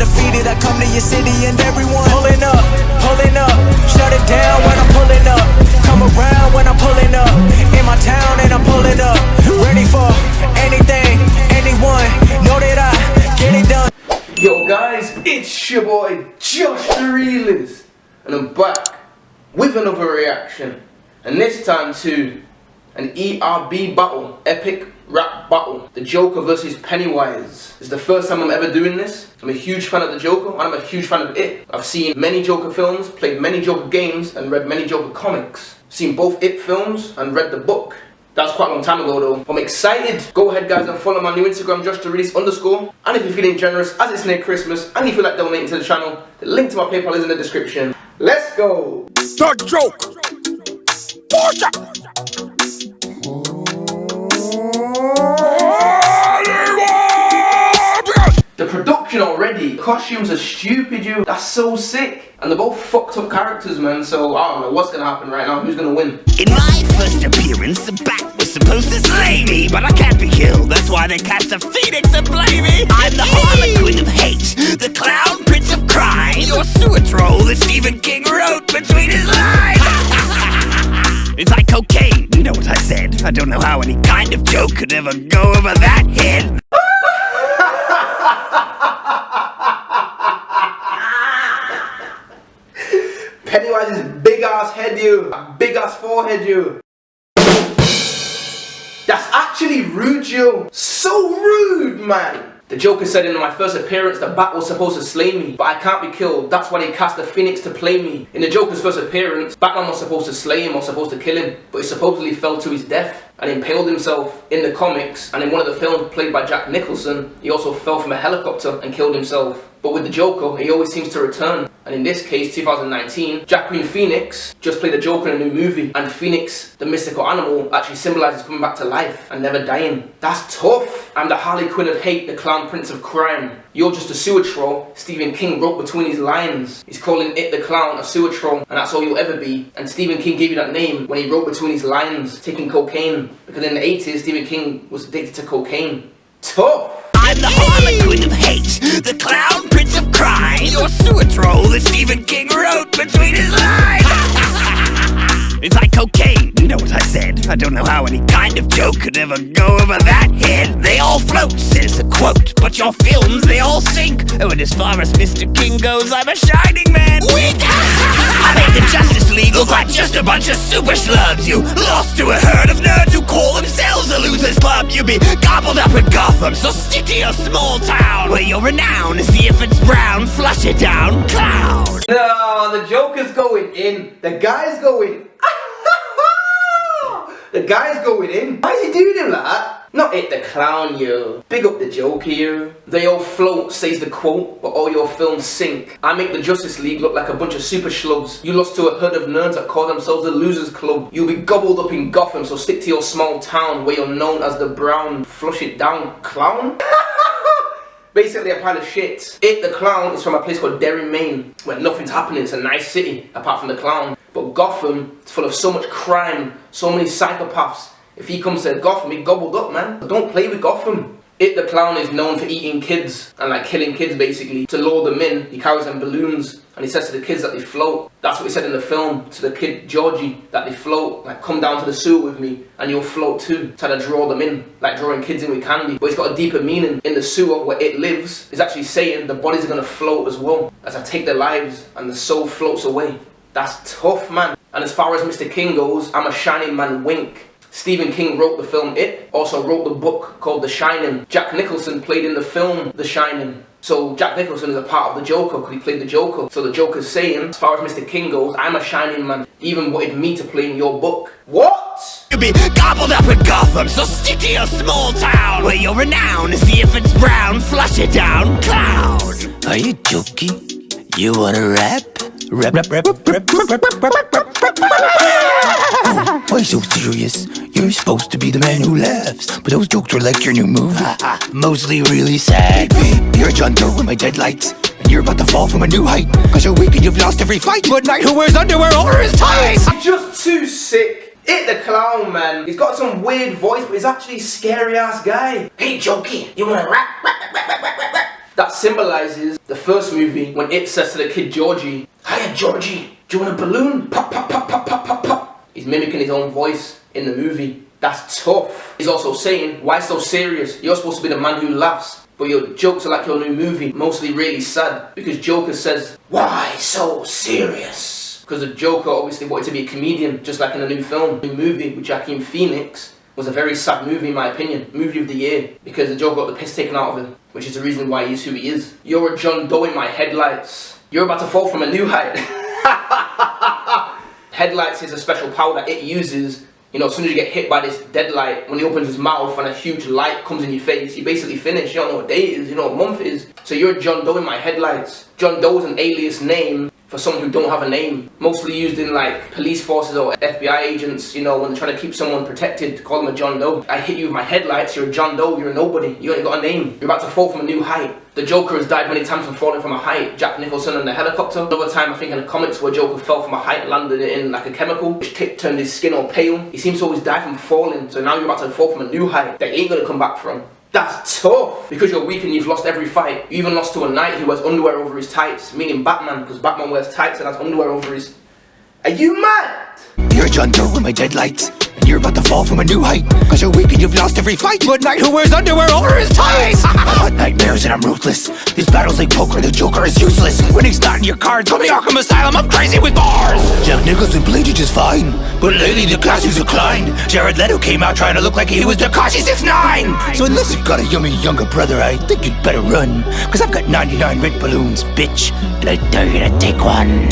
undefeated. I come to your city and everyone pulling up, shut it down when I'm pulling up, come around when I'm pulling up, in my town and I'm pulling up, ready for anything, anyone, know that I get it done. Yo guys, it's your boy JoshDaRealest, and I'm back with another reaction, and this time to an ERB battle, epic rap battle. The Joker versus Pennywise. It's the first time I'm ever doing this. I'm a huge fan of the Joker, and I'm a huge fan of It. I've seen many Joker films, played many Joker games, and read many Joker comics. Seen both It films and read the book. That was quite a long time ago though. I'm excited. Go ahead guys and follow my new Instagram, JoshDaRealest_. And if you're feeling generous, as it's near Christmas, and you feel like donating to the channel, the link to my PayPal is in the description. Let's go! Start the joke! The production already, costumes are stupid, you. That's so sick. And they're both fucked up characters, man, so I don't know what's gonna happen right now. Who's gonna win? In my first appearance, the bat was supposed to slay me, but I can't be killed. That's why they cast a phoenix to play me. I'm the harlequin of hate, the clown prince of crime, your sewer troll that Stephen King wrote between his lines. It's like cocaine, you know what I said. I don't know how any kind of joke could ever go over that head. Pennywise's big ass head, you. Big ass forehead, you. That's actually rude, you. So rude, man. The Joker said in my first appearance the bat was supposed to slay me, but I can't be killed. That's why they cast the phoenix to play me. In the Joker's first appearance, Batman was supposed to slay him or supposed to kill him, but he supposedly fell to his death and impaled himself in the comics, and in one of the films played by Jack Nicholson, he also fell from a helicopter and killed himself. But with the Joker, he always seems to return. And in this case, 2019, Joaquin Phoenix just played the Joker in a new movie, and Phoenix, the mystical animal, actually symbolizes coming back to life and never dying. That's tough. I'm the Harlequin of hate, the clown prince of crime. You're just a sewer troll. Stephen King wrote between his lines. He's calling It the Clown a sewer troll, and that's all you'll ever be. And Stephen King gave you that name when he wrote between his lines, taking cocaine. Because in the 80s, Stephen King was addicted to cocaine. Tough. I'm the harlequin of hate, the clown prince of crime, your sewer troll that Stephen King wrote between his lines. It's like cocaine, you know what I said. I don't know how any kind of joke could ever go over that head. They all float, says the quote, but your films, they all sink. Oh, and as far as Mr. King goes, I'm a shining man. Wink! I made the Justice League look like just a bunch of super schlubs. You lost to a herd of nerds who call themselves a losers club. You be gobbled up in Gotham, so stick to your small town where you're renowned. See if it's brown, flush it down, clown. No, the Joker's going in. The guy's going. The guy's going in. Why is he doing him like that? Not It the Clown, you. Big up the Joker, you. They all float, says the quote, but all your films sink. I make the Justice League look like a bunch of super schlubs. You lost to a herd of nerds that call themselves the Losers Club. You'll be gobbled up in Gotham, so stick to your small town where you're known as the brown, flush it down clown. Basically a pile of shit. It the Clown is from a place called Derry, Maine, where nothing's happening. It's a nice city, apart from the clown. But Gotham is full of so much crime, so many psychopaths. If he comes to Gotham, he gobbled up, man. So don't play with Gotham. It the Clown is known for eating kids and like killing kids basically. To lure them in, he carries them balloons and he says to the kids that they float. That's what he said in the film to the kid Georgie, that they float. Like, come down to the sewer with me and you'll float too. Trying to draw them in, like drawing kids in with candy. But it's got a deeper meaning. In the sewer where it lives, it's actually saying the bodies are gonna float as well as I take their lives and the soul floats away. That's tough, man. And as far as Mr. King goes, I'm a shining man, wink. Stephen King wrote the film It, also wrote the book called The Shining. Jack Nicholson played in the film The Shining. So Jack Nicholson is a part of the Joker because he played the Joker. So the Joker's saying, as far as Mr. King goes, I'm a shining man. He even wanted me to play in your book. What? You'll be gobbled up in Gotham, so stick to your small town where you're renowned. See if it's brown, flush it down, clown. Are you joking? You wanna rap? Rap. Why so serious? You're supposed to be the man who laughs, but those jokes are like your new movie. Mostly really sad. You're a John Doe with my deadlights, and you're about to fall from a new height. Cause you're weak and you've lost every fight. Good night, who wears underwear over his ties? I'm just too sick. It the Clown, man. He's got some weird voice, but he's actually a scary ass guy. Hey, Jokey, you wanna rap? That symbolizes the first movie when it says to the kid Georgie, "Hiya Georgie, do you want a balloon? Pop, pop, pop, pop, pop, pop, pop." He's mimicking his own voice in the movie. That's tough. He's also saying, why so serious? You're supposed to be the man who laughs, but your jokes are like your new movie, mostly really sad. Because Joker says, why so serious? Because the Joker obviously wanted to be a comedian, just like in the new film. The new movie with Joaquin Phoenix was a very sad movie in my opinion. Movie of the year. Because the Joker got the piss taken out of him, which is the reason why he is who he is. You're a John Doe in my headlights. You're about to fall from a new height. Headlights is a special power that it uses. You know, as soon as you get hit by this deadlight, when he opens his mouth and a huge light comes in your face, you basically finish. You don't know what day it is, you know what month it is. So you're John Doe in my headlights. John Doe is an alias name for someone who don't have a name. Mostly used in like police forces or FBI agents, you know, when they're trying to keep someone protected, call them a John Doe. I hit you with my headlights, you're a John Doe, you're a nobody. You ain't got a name. You're about to fall from a new height. The Joker has died many times from falling from a height. Jack Nicholson in the helicopter. Another time I think in the comics where Joker fell from a height and landed in like a chemical, which turned his skin all pale. He seems to always die from falling, so now you're about to fall from a new height that you ain't gonna come back from. That's tough, because you're weak and you've lost every fight. You even lost to a knight who wears underwear over his tights, meaning Batman, because Batman wears tights and has underwear over his... Are you mad? You're John Doe with my deadlights, and you're about to fall from a new height. Cause you're weak and you've lost every fight to a knight who wears underwear over his tights. I hunt nightmares and I'm ruthless. This battle's like poker, the Joker is useless. Winning's not in your cards, call me Arkham Asylum, I'm crazy with bars. Jack Nicholson played you just fine, but lately the class has declined. Jared Leto came out trying to look like he was Tekashi 6ix9ine. So unless you've got a yummy younger brother, I think you'd better run. Cause I've got 99 red balloons, bitch, and I dare you to take one.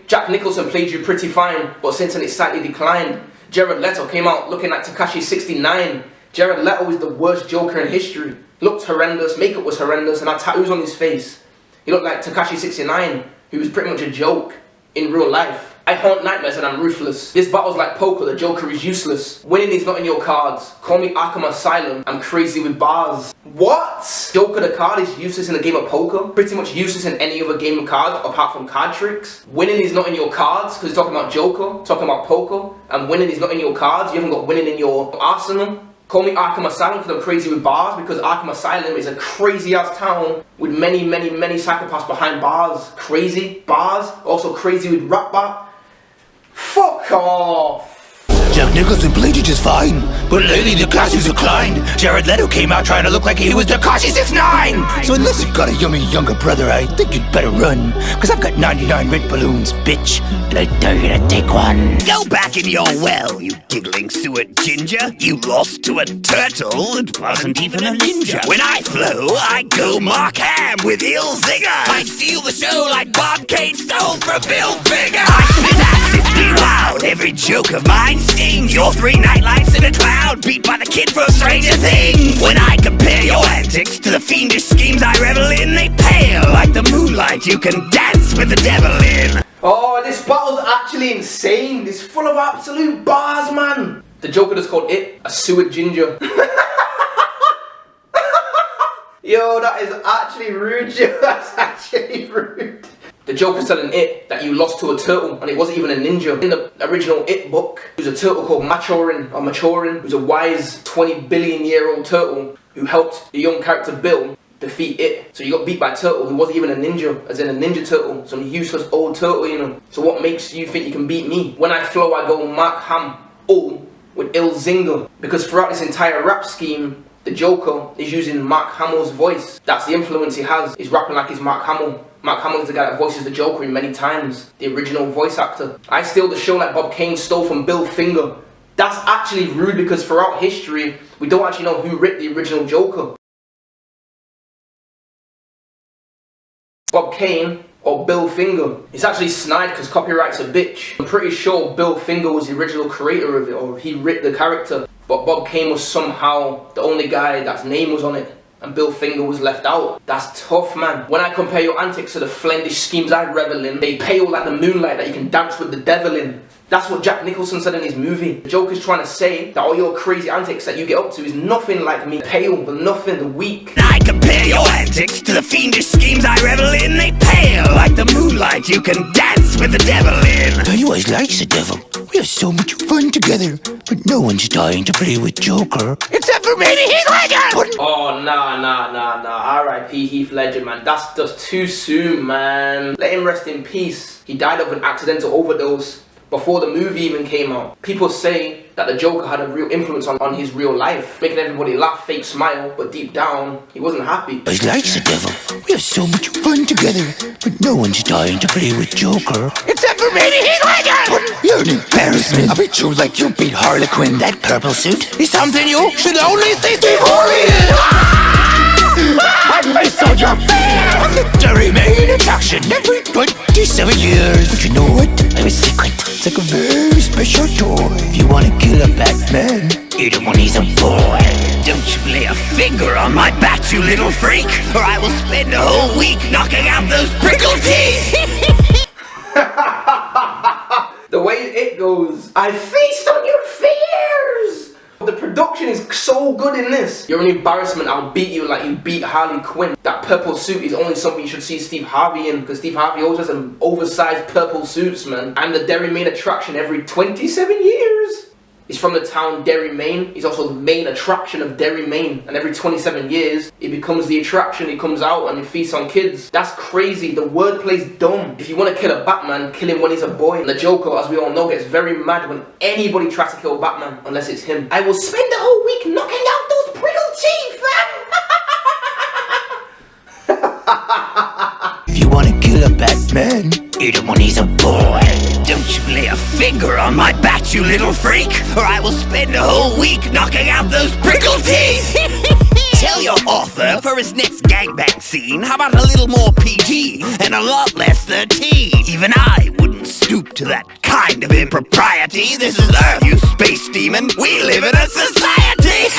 Jack Nicholson played you pretty fine, but since then it slightly declined. Jared Leto came out looking like Tekashi 6ix9ine. Jared Leto is the worst Joker in history. Looked horrendous, makeup was horrendous, and had tattoos on his face. He looked like Tekashi 6ix9ine, who was pretty much a joke in real life. I haunt nightmares and I'm ruthless. This battle's like poker, the Joker is useless. Winning is not in your cards. Call me Arkham Asylum, I'm crazy with bars. What? Joker the card is useless in a game of poker? Pretty much useless in any other game of cards apart from card tricks. Winning is not in your cards, because you're talking about Joker, talking about poker, and winning is not in your cards. You haven't got winning in your arsenal. Call me Arkham Asylum because I'm crazy with bars, because Arkham Asylum is a crazy ass town with many psychopaths behind bars. Crazy bars, also crazy with rap bar. Fuck off! Jack Nicholson played you just fine, but lately the class has declined. Jared Leto came out trying to look like he was Tekashi 6ix9ine. So unless you've got a yummy younger brother, I think you'd better run. Cause I've got 99 red balloons, bitch, and I dare you to take one. Go back in your well, you giggling sewer ginger. You lost to a turtle that wasn't even a ninja. When I flow, I go Mark Ham with ill vigor. I steal the show like Bob Kane stole from Bill Finger. I spit acid, be wild, every joke of mine stings. Your 3 nightlights in a cloud, beat by the kid from Stranger Things. When I compare your antics to the fiendish schemes I revel in, they pale like the moonlight you can dance with the devil in. Oh, this battle's actually insane. It's full of absolute bars, man. The Joker just called it a sewer ginger. Yo, that is actually rude, Joe. That's actually rude. The Joker's telling it that you lost to a turtle, and it wasn't even a ninja. In the original It book, there was a turtle called Machorin, who's a wise 20 billion year old turtle who helped the young character Bill defeat it. So you got beat by a turtle who wasn't even a ninja, as in a ninja turtle, some useless old turtle, you know. So what makes you think you can beat me? When I flow, I go Mark Ham, with ill zinger. Because throughout this entire rap scheme, the Joker is using Mark Hamill's voice. That's the influence he has. He's rapping like he's Mark Hamill. Mark Hamill is the guy that voices the Joker in many times. The original voice actor. I steal the show like Bob Kane stole from Bill Finger. That's actually rude, because throughout history, we don't actually know who wrote the original Joker. Bob Kane or Bill Finger. It's actually snide because copyright's a bitch. I'm pretty sure Bill Finger was the original creator of it, or he wrote the character. But Bob Kane was somehow the only guy that's name was on it, and Bill Finger was left out. That's tough, man. When I compare your antics to the flendish schemes I revel in, they pale like the moonlight that you can dance with the devil in. That's what Jack Nicholson said in his movie. The Joker's trying to say that all your crazy antics that you get up to is nothing like me. Pale, the nothing, the weak. I compare your antics to the fiendish schemes I revel in. They pale like the moonlight you can dance with the devil in. Pennywise likes the devil. We have so much fun together, but no one's dying to play with Joker. Except for maybe Heath Ledger! Oh, nah. R.I.P. Heath Ledger, man. That's just too soon, man. Let him rest in peace. He died of an accidental overdose before the movie even came out. People say that the Joker had a real influence on his real life, making everybody laugh, fake smile, but deep down, he wasn't happy. He's like the devil. We have so much fun together, but no one's dying to play with Joker. Except for maybe Heath Ledger! You're an embarrassment. I beat you like you beat Harley Quinn. That purple suit is something you should only see Steve Harvey in. I face on your fear. I'm the Derry-made attraction every 27 years. But you know what? I have a secret. It's like a very special toy. If you want to kill a Batman, eat him when he's a boy. Don't you lay a finger on my bat, you little freak, or I will spend a whole week knocking out those prickled teeth. The way it goes, I feast on your fears. The production is so good in this. You're an embarrassment. I'll beat you like you beat Harley Quinn. That purple suit is only something you should see Steve Harvey in, because Steve Harvey always has some oversized purple suits, man. I'm the Derry main attraction every 27 years. He's from the town Derry, Maine. He's also the main attraction of Derry, Maine. And every 27 years, he becomes the attraction. He comes out and he feasts on kids. That's crazy. The wordplay's dumb. If you want to kill a Batman, kill him when he's a boy. And the Joker, as we all know, gets very mad when anybody tries to kill Batman, unless it's him. I will spend the whole week knocking out those prickled teeth. If you want to kill a Batman, eat him when he's a boy. Don't you lay a finger on my bat, you little freak, or I will spend a whole week knocking out those prickled teeth. Tell your author for his next gangbang scene, how about a little more PG and a lot less 13? Even I wouldn't stoop to that kind of impropriety. This is Earth, you space demon. We live in a society.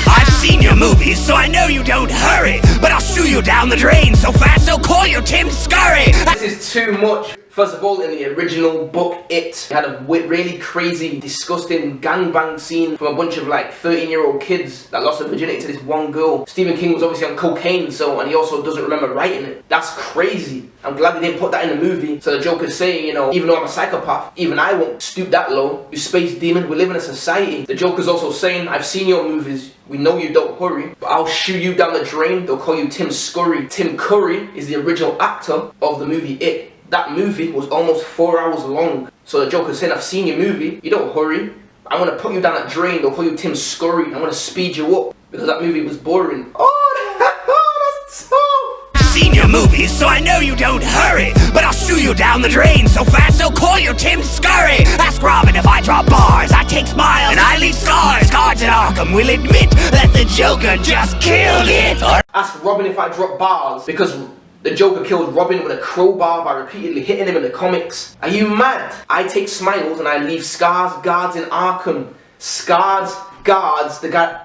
I've seen your movies, so I know you don't hurry, but I'll shoo you down the drain so fast they'll call you Tim Scurry. This is too much. First of all, in the original book, It had a really crazy, disgusting gangbang scene from a bunch of like 13-year-old kids that lost their virginity to this one girl. Stephen King was obviously on cocaine, and he also doesn't remember writing it. That's crazy. I'm glad they didn't put that in the movie. So the Joker's saying, you know, even though I'm a psychopath, even I won't stoop that low. You space demon, we live in a society. The Joker's also saying, I've seen your movies. We know you don't hurry, but I'll shoo you down the drain. They'll call you Tim Scurry. Tim Curry is the original actor of the movie It. That movie was almost 4 hours long. So the Joker's saying, I've seen your movie, you don't hurry. I'm gonna put you down that drain, they'll call you Tim Scurry. I'm gonna speed you up, because that movie was boring. Oh, that's tough. I've seen your movies, so I know you don't hurry, but I'll shoo you down the drain so fast they'll call you Tim Scurry. Ask Robin if I drop bars, I take smiles and I leave scars. Guards at Arkham will admit that the Joker just killed it. Ask Robin if I drop bars, because the Joker killed Robin with a crowbar by repeatedly hitting him in the comics. Are you mad? I take smiles and I leave scars. Guards in Arkham. Scars, guards, the guy...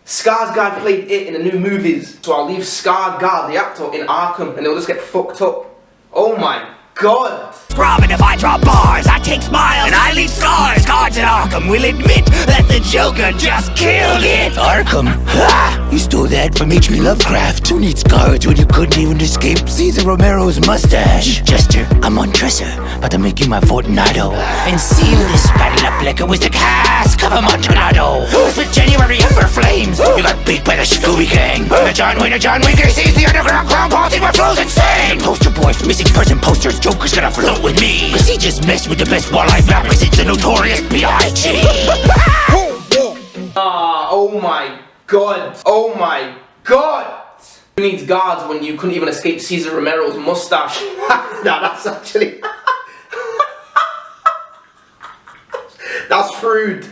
Skarsgård played It in the new movies. So I'll leave Skarsgård, the actor, in Arkham, and they'll just get fucked up. Oh my God. Robin if I drop bars, I take smiles and I leave scars. Guards at Arkham will admit that the Joker just killed it. Arkham? Ha! You stole that from H.P. Lovecraft. Who needs guards when you couldn't even escape Cesar Romero's mustache? Jester, I'm on Tressa, about to make you my Fortunato and seal this battle up like it was the cask of a Amontillado. With January Ember Flames, you got beat by the Scooby Gang. The John Wayne sees the underground clown palsy my flow's insane. Poster boy for missing person posters, Joker's gonna float with me, cause he just messed with the best wildlife rappers. It's a notorious B.I.G. Oh my God. Oh my God. Who needs guards when you couldn't even escape Cesar Romero's mustache? Nah, that's actually... that's rude.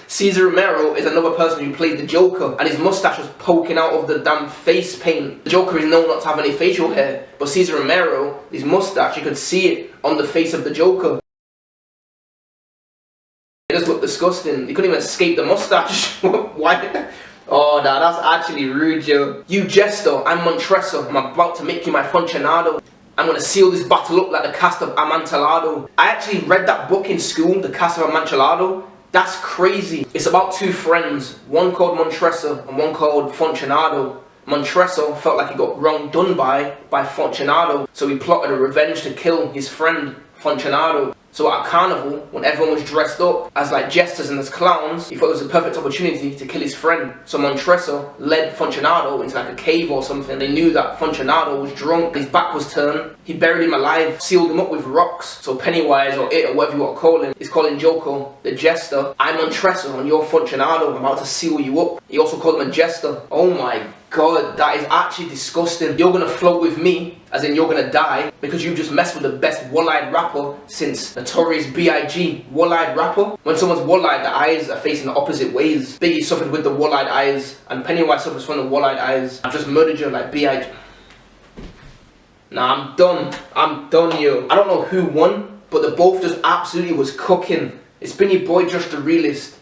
Cesar Romero is another person who played the Joker, and his mustache was poking out of the damn face paint. The Joker is known not to have any facial hair, but Cesar Romero, his mustache, you could see it on the face of the Joker. It just looked disgusting. You couldn't even escape the mustache. Why? Oh, nah, that's actually rude, yo. You jester, I'm Montressa. I'm about to make you my Funcionado. I'm gonna seal this battle up like the cast of Amontillado. I actually read that book in school, the cast of Amontillado. That's crazy. It's about two friends, one called Montressa and one called Funcionado. Montressa felt like he got wrong done by Funcionado, so he plotted a revenge to kill his friend Funcionado. So at a carnival, when everyone was dressed up as like jesters and as clowns, he thought it was a perfect opportunity to kill his friend. So Montresso led Funcionado into like a cave or something. They knew that Funcionado was drunk, his back was turned. He buried him alive, sealed him up with rocks. So Pennywise, or it, or whatever you want to call him, is calling Joko the jester. I'm Montresso and you're Funcionado. I'm about to seal you up. He also called him a jester. Oh my God, that is actually disgusting. You're gonna float with me, as in you're gonna die, because you just messed with the best one-eyed rapper since Notorious B.I.G. One-eyed rapper. When someone's one-eyed, the eyes are facing the opposite ways. Biggie suffered with the one-eyed eyes, and Pennywise suffers from the one-eyed eyes. I've just murdered you like B.I.G. Nah, I'm done. I'm done, yo. I don't know who won, but the both just absolutely was cooking. It's been your boy JoshDaRealest.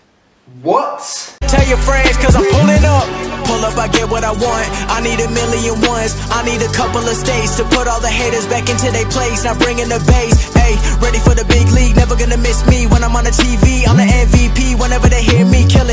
What? Tell your friends cause I'm pulling up. Pull up, I get what I want. I need a million ones. I need a couple of states to put all the haters back into their place. Now bringing the bass. Ayy, ready for the big league. Never gonna miss me when I'm on the TV. I'm the MVP whenever they hear me kill it.